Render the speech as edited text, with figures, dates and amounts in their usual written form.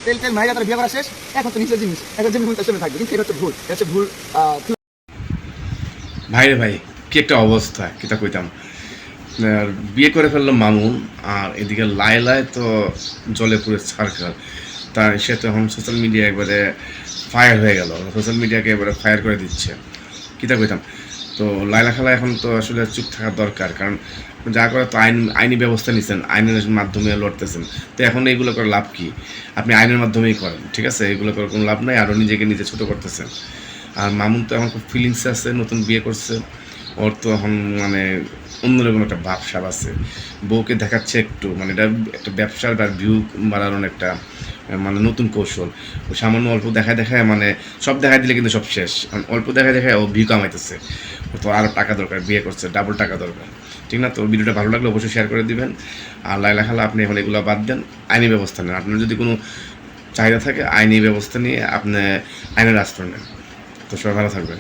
তেল তেল মাইরা তার বিয়ে করা শেষ, এখন তো নিচের জিনিস, এখন জমি তার সামনে থাকবে, কিন্তু এটা হচ্ছে ভুল, এটা হচ্ছে ভুল। ভাই রে ভাই, কি একটা অবস্থা, কিতা কইতাম। আর বিয়ে করে ফেললো মামুন, আর এদিকে লায়লায় তো জলে পুরো ছারখার। তার সে তো এখন সোশ্যাল মিডিয়া একবারে ফায়ার হয়ে গেল, সোশ্যাল মিডিয়াকে এবারে ফায়ার করে দিচ্ছে। কিতা কইতাম। তো লায়লা খালা এখন তো আসলে চুপ থাকা দরকার, কারণ যা করে তো আইনি ব্যবস্থা নিচ্ছেন, আইনের মাধ্যমে লড়তেছেন। তো এখন এইগুলো করে লাভ কি? আপনি আইনের মাধ্যমেই করেন, ঠিক আছে? এগুলো করে কোনো লাভ নাই, আরও নিজেকে নিজে ছোটো করতেছেন। আর মামুন তো এখন খুব ফিলিংসে আছে, নতুন বিয়ে করছে, ওর তো এখন মানে অন্যরকম একটা ভাবসাব আছে। বউকে দেখাচ্ছে একটু, মানে এটা একটা ব্যবসার বা ভিউ বাড়ানোর একটা মানে নতুন কৌশল। ও সামান্য অল্প দেখায় দেখায়, মানে সব দেখায় দিলে কিন্তু সব শেষ। অল্প দেখায় দেখায় ও ভিউ কামাইতেছে। ও তো আরও টাকা দরকার, বিয়ে করছে, ডাবল টাকা দরকার, ঠিক না? তো ভিডিওটা ভালো লাগলে অবশ্যই শেয়ার করে দিবেন। আর লায়লা খালা, আপনি এখন এগুলো বাদ দেন, আইনি ব্যবস্থা নেন। আপনার যদি কোনো চাহিদা থাকে, আইনি ব্যবস্থা নিয়ে আপনি আইনের আশ্রয় নেন। তো সবাই ভালো থাকবেন।